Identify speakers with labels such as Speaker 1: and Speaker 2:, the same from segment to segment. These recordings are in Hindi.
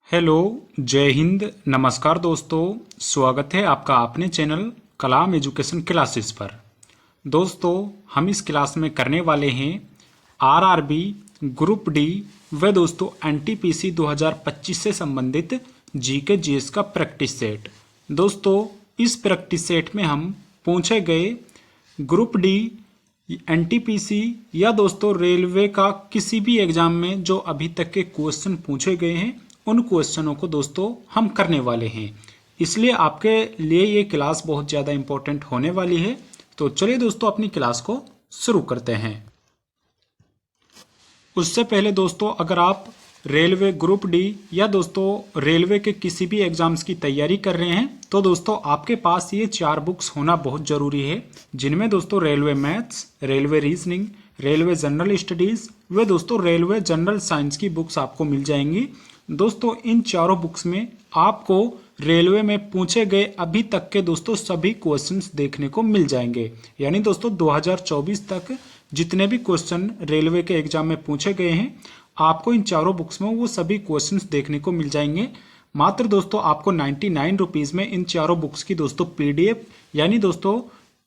Speaker 1: हेलो, जय हिंद, नमस्कार दोस्तों। स्वागत है आपका अपने चैनल कलाम एजुकेशन क्लासेस पर। दोस्तों, हम इस क्लास में करने वाले हैं आरआरबी ग्रुप डी व दोस्तों एनटीपीसी 2025 से संबंधित जीके जीएस का प्रैक्टिस सेट। दोस्तों, इस प्रैक्टिस सेट में हम पूछे गए ग्रुप डी एनटीपीसी या दोस्तों रेलवे का किसी भी एग्जाम में जो अभी तक के क्वेश्चन पूछे गए हैं उन क्वेश्चनों को दोस्तों हम करने वाले हैं। इसलिए आपके लिए ये क्लास बहुत ज़्यादा इम्पोर्टेंट होने वाली है। तो चलिए दोस्तों अपनी क्लास को शुरू करते हैं। उससे पहले दोस्तों, अगर आप रेलवे ग्रुप डी या दोस्तों रेलवे के किसी भी एग्जाम्स की तैयारी कर रहे हैं तो दोस्तों आपके पास ये 4 बुक्स होना बहुत ज़रूरी है, जिनमें दोस्तों railway maths, railway reasoning, railway general studies व दोस्तों रेलवे जनरल साइंस की बुक्स आपको मिल जाएंगी। दोस्तों, इन चारों बुक्स में आपको रेलवे में पूछे गए अभी तक के दोस्तों सभी क्वेश्चंस देखने को मिल जाएंगे। यानी दोस्तों 2024 तक जितने भी क्वेश्चन रेलवे के एग्जाम में पूछे गए हैं आपको इन चारों बुक्स में वो सभी क्वेश्चंस देखने को मिल जाएंगे। मात्र दोस्तों आपको 99 रुपीज़ में इन चारों बुक्स की दोस्तों पीडीएफ यानी दोस्तों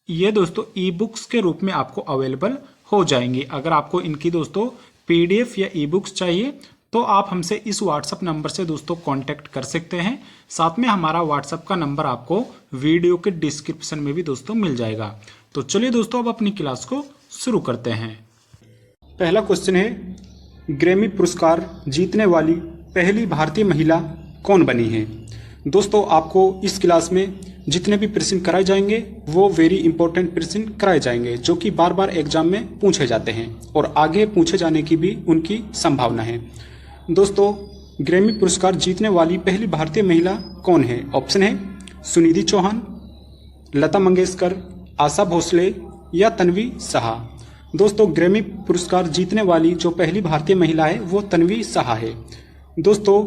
Speaker 1: ये दोस्तों ई बुक्स के रूप में आपको अवेलेबल हो जाएंगी। अगर आपको इनकी दोस्तों पीडीएफ या ई बुक्स चाहिए तो आप हमसे इस व्हाट्सएप नंबर से दोस्तों कांटेक्ट कर सकते हैं। साथ में हमारा व्हाट्सएप का नंबर आपको वीडियो के डिस्क्रिप्शन में भी दोस्तों मिल जाएगा। तो चलिए दोस्तों अब अपनी क्लास को शुरू करते हैं। पहला क्वेश्चन है, ग्रैमी पुरस्कार जीतने वाली पहली भारतीय महिला कौन बनी है? दोस्तों, आपको इस क्लास में जितने भी प्रश्न कराए जाएंगे वो वेरी इंपॉर्टेंट प्रश्न कराए जाएंगे जो कि बार बार एग्जाम में पूछे जाते हैं और आगे पूछे जाने की भी उनकी संभावना है। दोस्तों, ग्रैमी पुरस्कार जीतने वाली पहली भारतीय महिला कौन है? ऑप्शन है सुनिधि चौहान, लता मंगेशकर, आशा भोसले या तन्वी साहा। दोस्तों, ग्रैमी पुरस्कार जीतने वाली जो पहली भारतीय महिला है वो तन्वी साहा है। दोस्तों,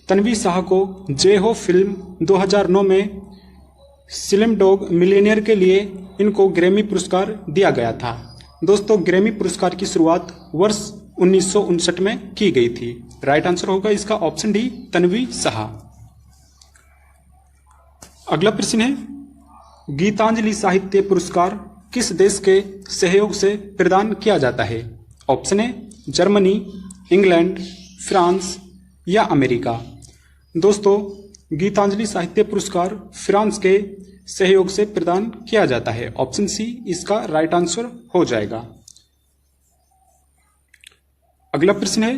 Speaker 1: तन्वी साहा को जे हो फिल्म 2009 में स्लिम डॉग मिलियनेयर के लिए इनको ग्रैमी पुरस्कार दिया गया था। दोस्तों, ग्रैमी पुरस्कार की शुरुआत वर्ष 1959 में की गई थी। राइट आंसर होगा इसका ऑप्शन डी, तन्वी साहा। अगला प्रश्न है, गीतांजलि साहित्य पुरस्कार किस देश के सहयोग से प्रदान किया जाता है? ऑप्शन है जर्मनी, इंग्लैंड, फ्रांस या अमेरिका। दोस्तों, गीतांजलि साहित्य पुरस्कार फ्रांस के सहयोग से प्रदान किया जाता है। ऑप्शन सी इसका राइट आंसर हो जाएगा। अगला प्रश्न है,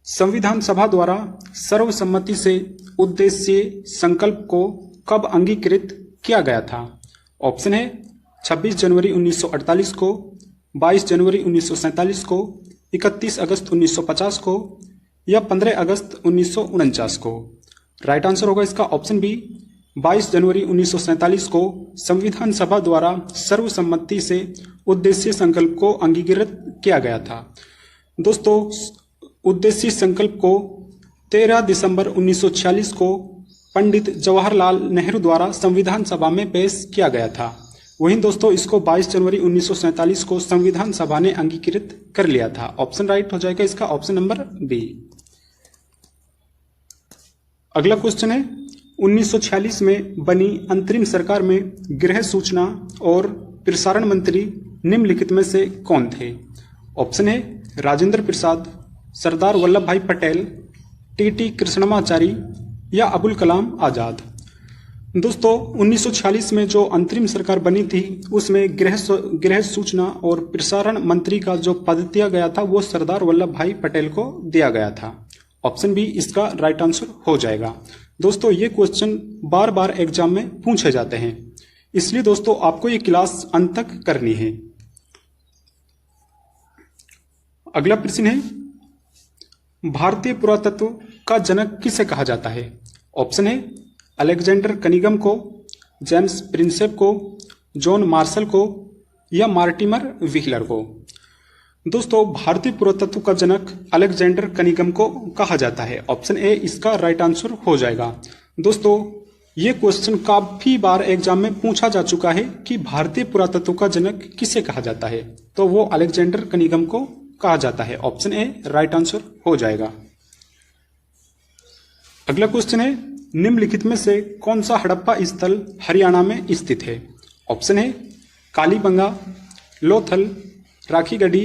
Speaker 1: संविधान सभा द्वारा सर्वसम्मति से उद्देश्य संकल्प को कब अंगीकृत किया गया था? ऑप्शन है 26 जनवरी 1948 को, 22 जनवरी 1947 को, 31 अगस्त 1950 को या 15 अगस्त 1949 को। राइट आंसर होगा इसका ऑप्शन बी, 22 जनवरी 1947 को संविधान सभा द्वारा सर्वसम्मति से उद्देश्य संकल्प को अंगीकृत किया गया था। दोस्तों, उद्देश्य संकल्प को 13 दिसंबर 1946 को पंडित जवाहरलाल नेहरू द्वारा संविधान सभा में पेश किया गया था। वहीं दोस्तों इसको 22 जनवरी 1947 को संविधान सभा ने अंगीकृत कर लिया था। ऑप्शन राइट हो जाएगा इसका ऑप्शन नंबर बी। अगला क्वेश्चन है, 1946 में बनी अंतरिम सरकार में गृह सूचना और प्रसारण मंत्री निम्नलिखित में से कौन थे? ऑप्शन है राजेंद्र प्रसाद, सरदार वल्लभ भाई पटेल, टीटी कृष्णमाचारी या अबुल कलाम आजाद। दोस्तों, 1946 में जो अंतरिम सरकार बनी थी उसमें गृह सूचना और प्रसारण मंत्री का जो पद दिया गया था वो सरदार वल्लभ भाई पटेल को दिया गया था। ऑप्शन बी इसका राइट आंसर हो जाएगा। दोस्तों, ये क्वेश्चन बार बार एग्जाम में पूछे जाते हैं, इसलिए दोस्तों आपको ये क्लास अंत तक करनी है। अगला प्रश्न है, भारतीय पुरातत्व का जनक किसे कहा जाता है? ऑप्शन है अलेक्जेंडर कनिगम को, जेम्स प्रिंसेप को, जॉन मार्शल को या मार्टिमर व्हीलर को। दोस्तों, भारतीय पुरातत्व का जनक अलेक्जेंडर कनिगम को कहा जाता है। ऑप्शन ए इसका राइट आंसर हो जाएगा। दोस्तों, ये क्वेश्चन काफी बार एग्जाम में पूछा जा चुका है कि भारतीय पुरातत्व का जनक किसे कहा जाता है, तो वो अलेक्जेंडर कनिगम को कहा जाता है। ऑप्शन ए राइट आंसर हो जाएगा। अगला क्वेश्चन है, निम्नलिखित में से कौन सा हड़प्पा स्थल हरियाणा में स्थित है? ऑप्शन है कालीबंगा, लोथल, राखीगढ़ी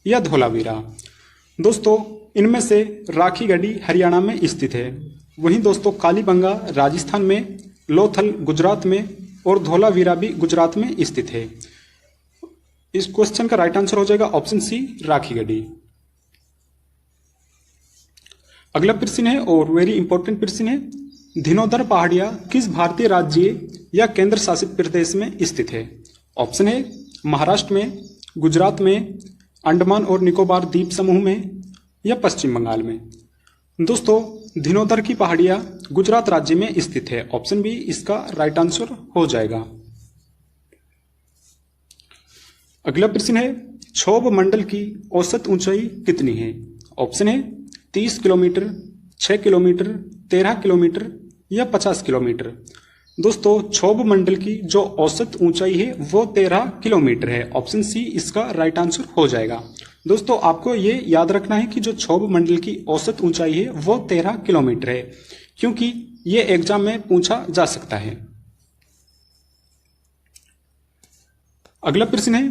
Speaker 1: या धौलावीरा। दोस्तों इनमें से राखीगढ़ी हरियाणा में स्थित है, वहीं दोस्तों कालीबंगा राजस्थान में, लोथल गुजरात में और धौलावीरा भी गुजरात में स्थित है। इस क्वेश्चन का राइट आंसर हो जाएगा ऑप्शन सी, राखीगढ़ी। अगला प्रश्न है और वेरी इंपॉर्टेंट प्रश्न है, धिनोदर पहाड़ियां किस भारतीय राज्य या केंद्र शासित प्रदेश में स्थित है? ऑप्शन है महाराष्ट्र में, गुजरात में, अंडमान और निकोबार द्वीप समूह में या पश्चिम बंगाल में। दोस्तों धिनोदर की पहाड़ियां गुजरात राज्य में स्थित है, ऑप्शन बी इसका राइट आंसर हो जाएगा। अगला प्रश्न है, क्षोभ मंडल की औसत ऊंचाई कितनी है? ऑप्शन है 30 किलोमीटर, 6 किलोमीटर, 13 किलोमीटर या 50 किलोमीटर। दोस्तों क्षोभ मंडल की जो औसत ऊंचाई है वो 13 किलोमीटर है, ऑप्शन सी इसका राइट आंसर हो जाएगा। दोस्तों आपको ये याद रखना है कि जो क्षोभ मंडल की औसत ऊंचाई है वो 13 किलोमीटर है, क्योंकि ये एग्जाम में पूछा जा सकता है। अगला प्रश्न है,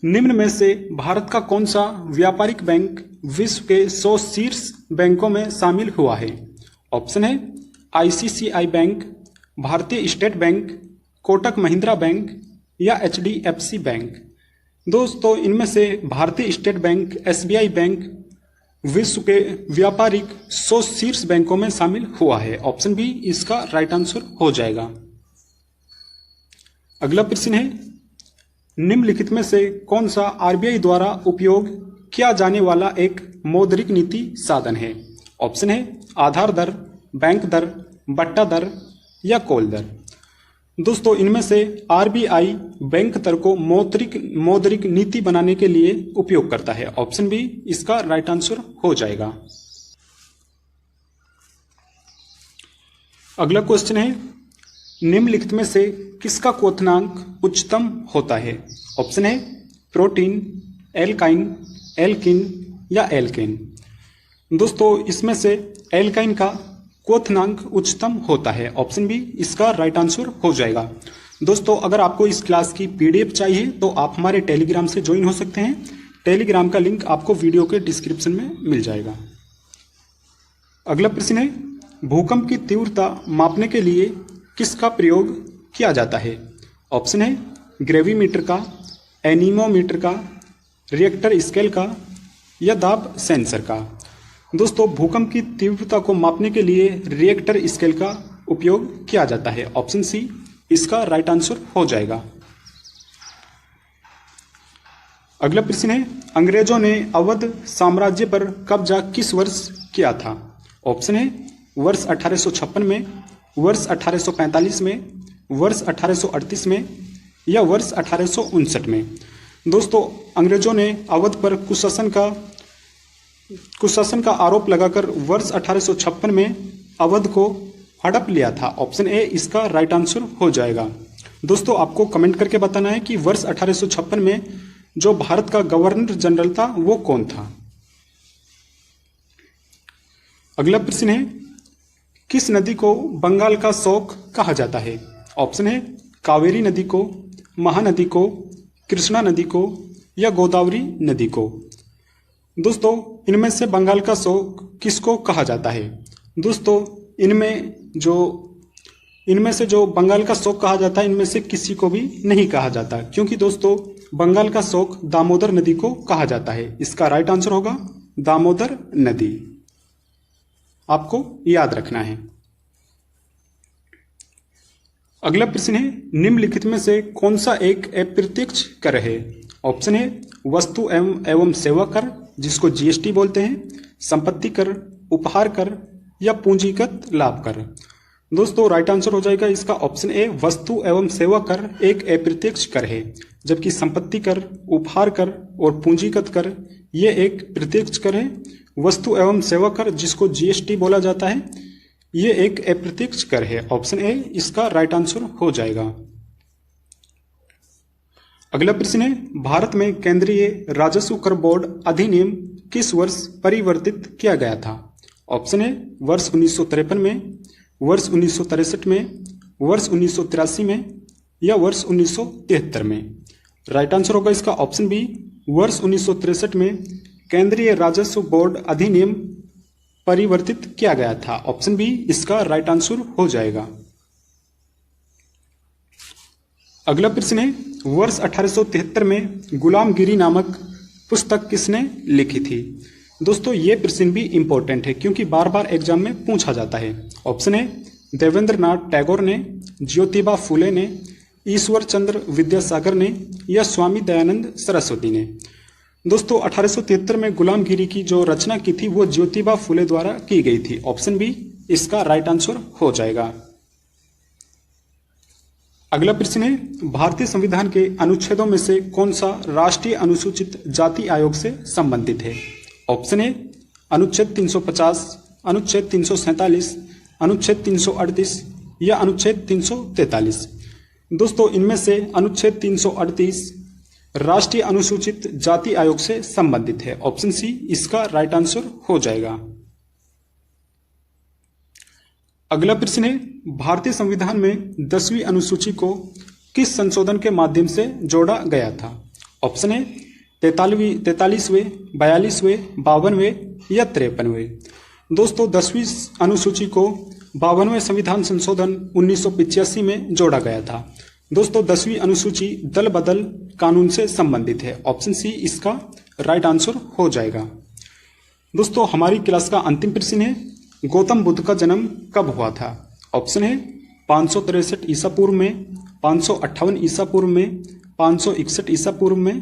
Speaker 1: निम्न में से भारत का कौन सा व्यापारिक बैंक विश्व के 100 शीर्ष बैंकों में शामिल हुआ है? ऑप्शन है आईसीआईसीआई बैंक, भारतीय state bank, Kotak Mahindra bank या एचडीएफसी बैंक। दोस्तों इनमें से भारतीय स्टेट बैंक, एसबीआई बैंक विश्व के व्यापारिक 100 शीर्ष बैंकों में शामिल हुआ है, ऑप्शन बी इसका राइट आंसर हो जाएगा। अगला प्रश्न है, निम्नलिखित में से कौन सा आरबीआई द्वारा उपयोग किया जाने वाला एक मौद्रिक नीति साधन है? ऑप्शन है आधार दर, बैंक दर, बट्टा दर या कॉल दर। दोस्तों इनमें से आरबीआई बैंक दर को मौद्रिक नीति बनाने के लिए उपयोग करता है, ऑप्शन बी इसका राइट आंसर हो जाएगा। अगला क्वेश्चन है, निम्नलिखित में से किसका क्वथनांक उच्चतम होता है? ऑप्शन है प्रोटीन, एल्काइन, एल्किन या एल्केन। दोस्तों इसमें से एल्काइन का क्वथनांक उच्चतम होता है, ऑप्शन बी इसका राइट आंसर हो जाएगा। दोस्तों अगर आपको इस क्लास की पीडीएफ चाहिए तो आप हमारे टेलीग्राम से ज्वाइन हो सकते हैं, टेलीग्राम का लिंक आपको वीडियो के डिस्क्रिप्शन में मिल जाएगा। अगला प्रश्न है, भूकंप की तीव्रता मापने के लिए किसका प्रयोग किया जाता है? ऑप्शन है ग्रेविमीटर का, एनीमोमीटर का, रिएक्टर स्केल का या दाब सेंसर का। दोस्तों भूकंप की तीव्रता को मापने के लिए रिएक्टर स्केल का उपयोग किया जाता है, ऑप्शन सी इसका राइट आंसर हो जाएगा। अगला प्रश्न है, अंग्रेजों ने अवध साम्राज्य पर कब्जा किस वर्ष किया था? ऑप्शन है वर्ष 1856 में, वर्ष 1845 में, वर्ष 1838 में या वर्ष 1859 में। दोस्तों अंग्रेजों ने अवध पर कुशासन का आरोप लगाकर वर्ष 1856 में अवध को हड़प लिया था, ऑप्शन ए इसका राइट आंसर हो जाएगा। दोस्तों आपको कमेंट करके बताना है कि वर्ष 1856 में जो भारत का गवर्नर जनरल था वो कौन था। अगला प्रश्न है, किस नदी को बंगाल का शोक कहा जाता है? ऑप्शन है कावेरी नदी को, महानदी को, कृष्णा नदी को या गोदावरी नदी को। दोस्तों इनमें से बंगाल का शोक किसको कहा जाता है? दोस्तों इनमें से जो बंगाल का शोक कहा जाता है इनमें से किसी को भी नहीं कहा जाता, क्योंकि दोस्तों बंगाल का शोक दामोदर नदी को कहा जाता है। इसका राइट आंसर होगा दामोदर नदी, आपको याद रखना है। अगला प्रश्न है, निम्नलिखित में से कौन सा एक अप्रत्यक्ष कर है? ऑप्शन है वस्तु एवं सेवा कर जिसको जीएसटी बोलते हैं, संपत्ति कर, उपहार कर या पूंजीगत लाभ कर। दोस्तों राइट आंसर हो जाएगा इसका ऑप्शन ए, वस्तु एवं सेवा कर एक अप्रत्यक्ष कर है, जबकि संपत्ति कर, उपहार कर और पूंजीगत कर ये एक प्रत्यक्ष कर है। वस्तु एवं सेवा कर जिसको जीएसटी बोला जाता है ये एक अप्रत्यक्ष कर है, ऑप्शन ए इसका राइट आंसर हो जाएगा। अगला प्रश्न है, भारत में केंद्रीय राजस्व कर बोर्ड अधिनियम किस वर्ष परिवर्तित किया गया था? ऑप्शन ए वर्ष 1953 में, वर्ष 1963 में, वर्ष 1983 में या वर्ष 1973 में। राइट आंसर होगा इसका ऑप्शन बी, वर्ष 1963 में केंद्रीय राजस्व बोर्ड अधिनियम परिवर्तित किया गया था। ऑप्शन बी इसका राइट आंसर हो जाएगा। अगला प्रश्न है, वर्ष 1873 में गुलामगिरी नामक पुस्तक किसने लिखी थी? दोस्तों ये प्रश्न भी इंपॉर्टेंट है क्योंकि बार बार एग्जाम में पूछा जाता है। ऑप्शन है देवेंद्रनाथ टैगोर ने, ज्योतिबा फुले ने, ईश्वर चंद्र विद्यासागर ने या स्वामी दयानंद सरस्वती ने। दोस्तों 1873 में गुलामगिरी की जो रचना की थी वो ज्योतिबा फुले द्वारा की गई थी। ऑप्शन बी इसका राइट आंसर हो जाएगा। अगला प्रश्न है, भारतीय संविधान के अनुच्छेदों में से कौन सा राष्ट्रीय अनुसूचित जाति आयोग से संबंधित है? ऑप्शन ए अनुच्छेद 350, अनुच्छेद 347, अनुच्छेद 338 या अनुच्छेद 343। दोस्तों इनमें से अनुच्छेद 338 राष्ट्रीय अनुसूचित जाति आयोग से संबंधित है। ऑप्शन सी इसका राइट आंसर हो जाएगा। अगला प्रश्न है, भारतीय संविधान में 10वीं अनुसूची को किस संशोधन के माध्यम से जोड़ा गया था? ऑप्शन है 43वें, 42वें, 52वें या 53वें। दोस्तों 10वीं अनुसूची को 52वें संविधान संशोधन 1985 में जोड़ा गया था। दोस्तों 10वीं अनुसूची दल बदल कानून से संबंधित है। ऑप्शन सी इसका राइट आंसर हो जाएगा। दोस्तों हमारी क्लास का अंतिम प्रश्न है, गौतम बुद्ध का जन्म कब हुआ था? ऑप्शन है 563 ईसा पूर्व में, 558 ईसा पूर्व में, 561 ईसा पूर्व में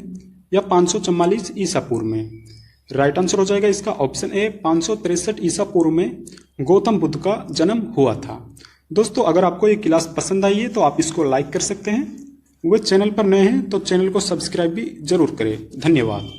Speaker 1: या 544 ईसा पूर्व में। राइट आंसर हो जाएगा इसका ऑप्शन ए 563 ईसा पूर्व में गौतम बुद्ध का जन्म हुआ था। दोस्तों अगर आपको ये क्लास पसंद आई है तो आप इसको लाइक कर सकते हैं। वे चैनल पर नए हैं तो चैनल को सब्सक्राइब भी जरूर करें। धन्यवाद।